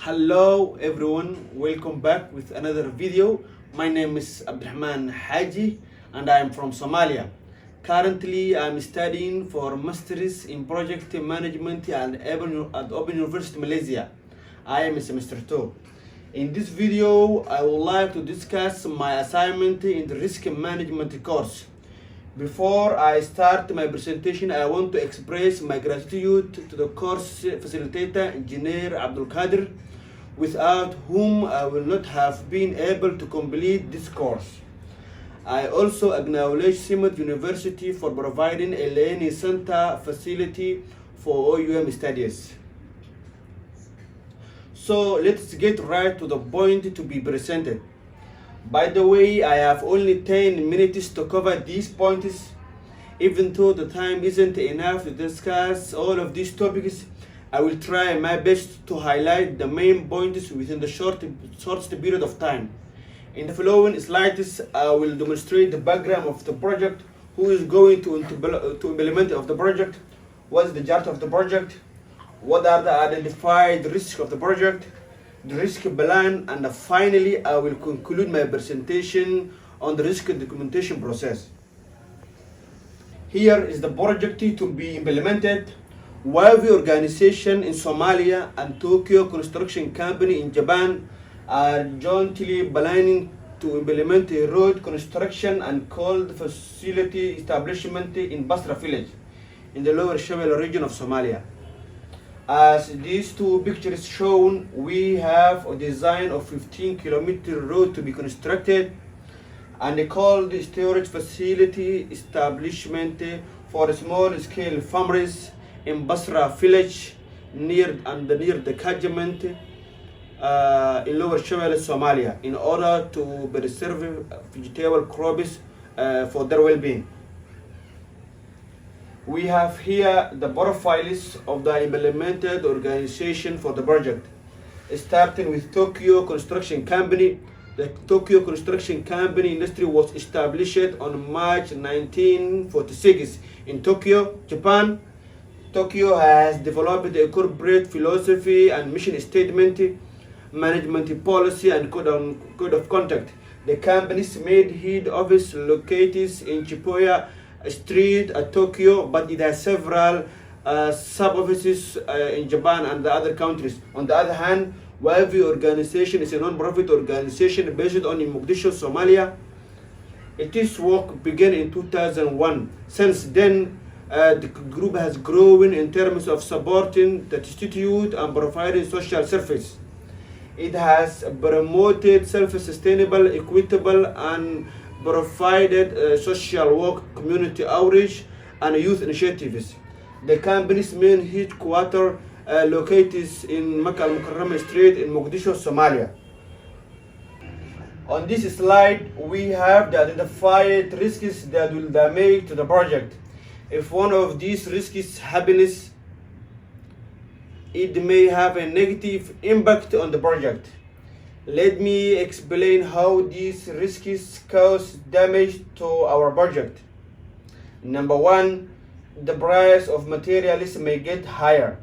Hello everyone, welcome back with another video. My name is Abdirahman Haji and I am from Somalia. Currently I am studying for Masters in Project Management at Open University Malaysia. I am in semester 2. In this video I would like to discuss my assignment in the Risk Management course. Before I start my presentation, I want to express my gratitude to the course facilitator, Engineer Abdul Qadir, without whom I will not have been able to complete this course. I also acknowledge Simad University for providing a learning center facility for OUM studies. So let's get right to the point to be presented. By the way, I have only 10 minutes to cover these points. Even though the time isn't enough to discuss all of these topics, I will try my best to highlight the main points within the shortest period of time. In the following slides, I will demonstrate the background of the project, who is going to implement of the project, what is the chart of the project, what are the identified risks of the project, the risk plan, and finally I will conclude my presentation on the risk documentation process. Here is the project to be implemented. Wavi organization in Somalia and Tokyo Construction Company in Japan are jointly planning to implement a road construction and cold facility establishment in Basra village in the lower Shabelle region of Somalia. As these two pictures shown, we have a design of 15-kilometer road to be constructed and a cold storage facility establishment for small-scale farmers in Basra village near the catchment in lower Shabelle, Somalia, in order to preserve vegetable crops for their well-being. We have here the profiles of the implemented organization for the project. Starting with Tokyo Construction Company. The Tokyo Construction Company industry was established on March 1946 in Tokyo, Japan. Tokyo has developed a corporate philosophy and mission statement, management policy, and code of conduct. The company's main head office located in Chipoya Street at Tokyo, but it has several sub-offices in Japan and the other countries. On the other hand, Wavi organization is a non-profit organization based on in Mogadishu, Somalia. Its work began in 2001. Since then, the group has grown in terms of supporting the institute and providing social service. It has promoted self-sustainable, equitable, and provided social work, community outreach, and youth initiatives. The company's main headquarters located in Makkah al-Mukarramah Street in Mogadishu, Somalia. On this slide, we have the identified risks that will damage to the project. If one of these risks happens, it may have a negative impact on the project. Let me explain how these risks cause damage to our project. Number one, the price of materials may get higher.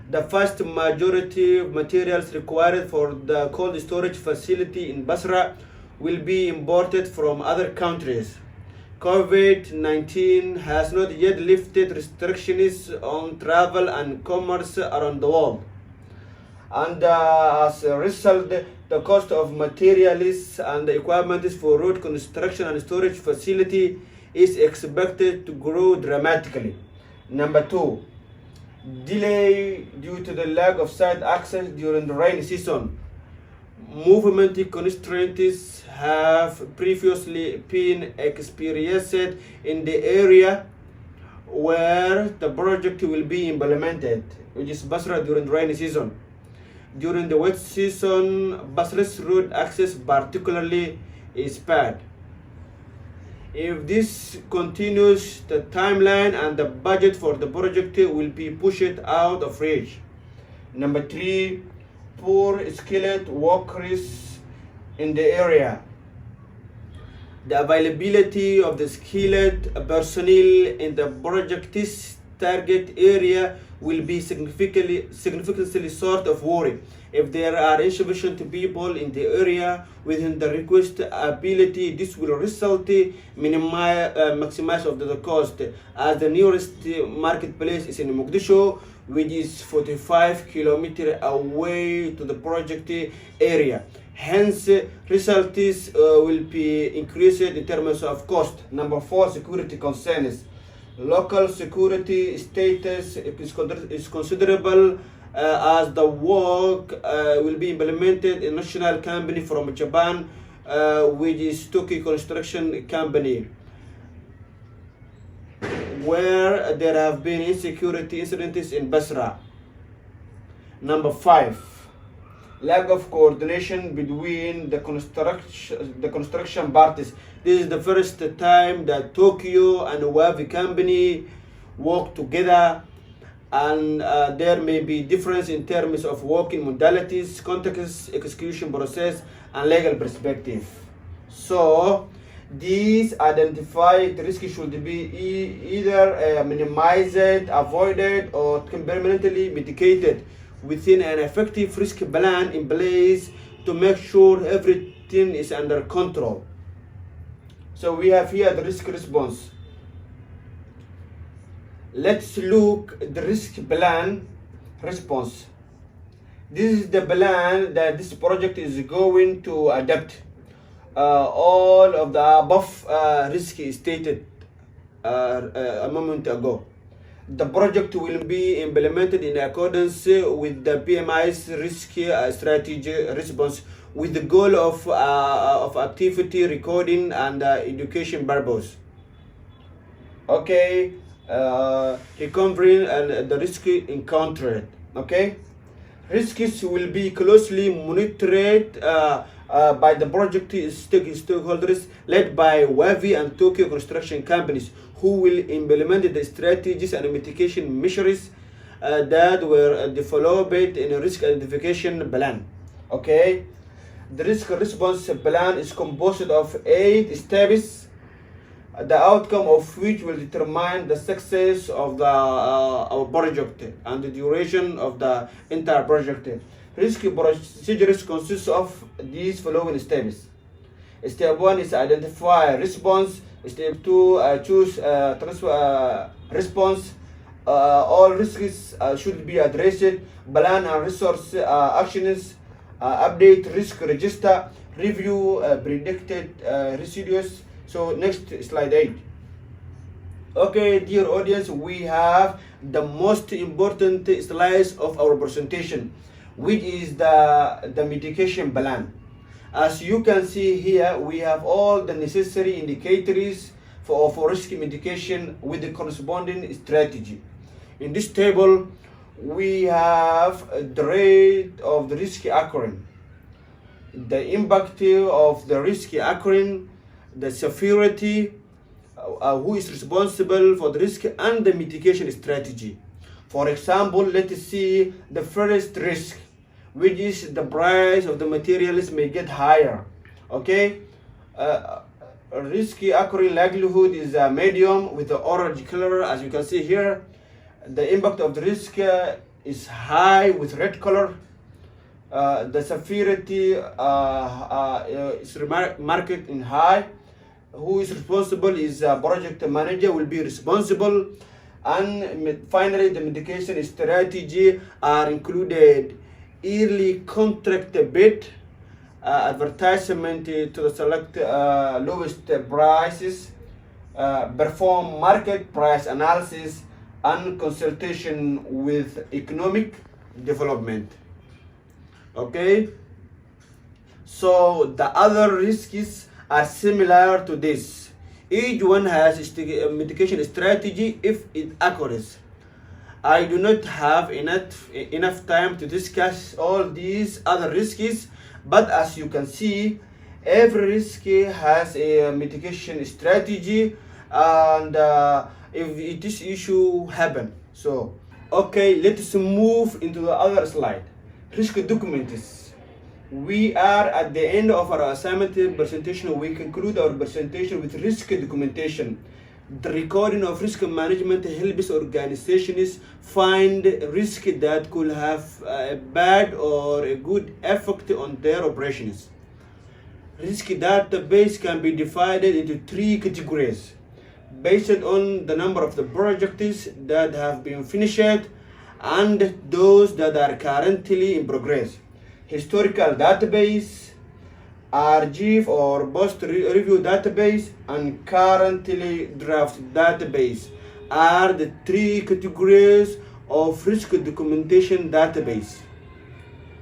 The vast majority of materials required for the cold storage facility in Basra will be imported from other countries. COVID-19 has not yet lifted restrictions on travel and commerce around the world. And as a result, the cost of materials and equipment for road construction and storage facility is expected to grow dramatically. Number two, delay due to the lack of site access during the rainy season. Movement constraints have previously been experienced in the area where the project will be implemented, which is Basra during the rainy season. During the wet season, Basra's road access particularly is bad. If this continues, the timeline and the budget for the project will be pushed out of reach. Number three, poor skilled workers in the area. The availability of the skilled personnel in the project's target area will be significantly sort of worry. If there are insufficient people in the area within the request ability, this will result maximize of the cost, as the nearest marketplace is in Mogadishu, which is 45 kilometers away to the project area. Hence, results will be increased in terms of cost. Number 4, security concerns. Local security status is considerable, as the work will be implemented in national company from Japan, which is Tokyo Construction Company, where there have been insecurity incidents in Basra. Number 5, lack of coordination between the construction parties. This is the first time that Tokyo and Wavi company work together, and there may be difference in terms of working modalities, context, execution process, and legal perspective. So these identified risks should be either minimized, avoided, or permanently mitigated within an effective risk plan in place to make sure everything is under control. So we have here the risk response. Let's look at the risk plan response. This is the plan that this project is going to adapt all of the above risk stated a moment ago. The project will be implemented in accordance with the PMI's risk strategy response, with the goal of activity recording and education purpose. Okay, recovering and the risk encountered. Okay, risks will be closely monitored by the project stakeholders led by WAVI and Tokyo Construction Companies, who will implement the strategies and mitigation measures that were developed in a risk identification plan. Okay, the risk response plan is composed of 8 steps, the outcome of which will determine the success of the our project and the duration of the entire project. Risk procedures consist of these following steps. Step 1 is identify response. Step 2, choose response. All risks should be addressed. Plan and resource actions. Update risk register. Review predicted residues. So next, slide 8. Okay, dear audience, we have the most important slides of our presentation, which is the mitigation plan. As you can see here, we have all the necessary indicators for risk mitigation with the corresponding strategy. In this table, we have the rate of the risk occurring, the impact of the risk occurring, the severity, who is responsible for the risk, and the mitigation strategy. For example, let's see the first risk, which is the price of the materials may get higher. Okay, risky occurring likelihood is a medium with the orange color, as you can see here. The impact of the risk is high with red color. The severity is marked in high. Who is responsible is project manager will be responsible. And finally, the mitigation strategy are included: early contract bid, advertisement to the select lowest prices, perform market price analysis, and consultation with economic development. Okay, so the other risks are similar to this. Each one has a mitigation strategy if it occurs. I do not have enough time to discuss all these other risks, but as you can see, every risk has a mitigation strategy, and if this issue happen. So, okay, let's move into the other slide. Risk documents. We are at the end of our assignment presentation. We conclude our presentation with risk documentation. The recording of risk management helps organizations find risk that could have a bad or a good effect on their operations. Risk database can be divided into three categories based on the number of the projects that have been finished and those that are currently in progress. Historical database, archive or post-review database, and currently draft database are the three categories of risk documentation database.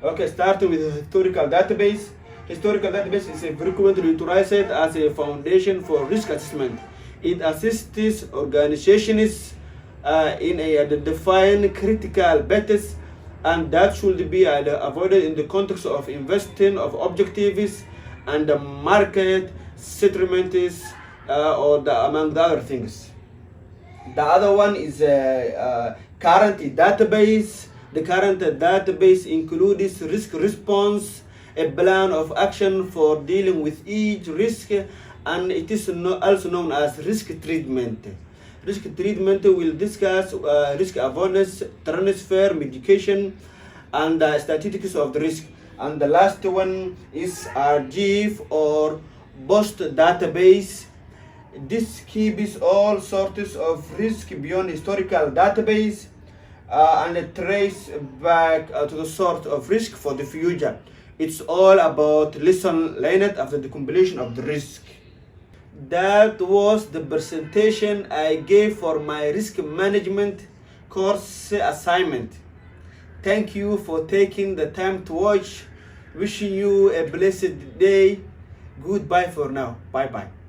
Okay, starting with the historical database. Historical database is frequently utilized as a foundation for risk assessment. It assists organizations in identifying critical bets, and that should be avoided in the context of investing of objectives and the market settlements among the other things. The other one is current database. The current database includes risk response, a plan of action for dealing with each risk, and it is also known as risk treatment. Risk treatment will discuss risk avoidance, transfer, mitigation, and statistics of the risk. And the last one is archive or post database. This keeps all sorts of risk beyond historical database and trace back to the source of risk for the future. It's all about lesson learned after the completion of the risk. That was the presentation I gave for my risk management course assignment. Thank you for taking the time to watch. Wishing you a blessed day. Goodbye for now. Bye bye.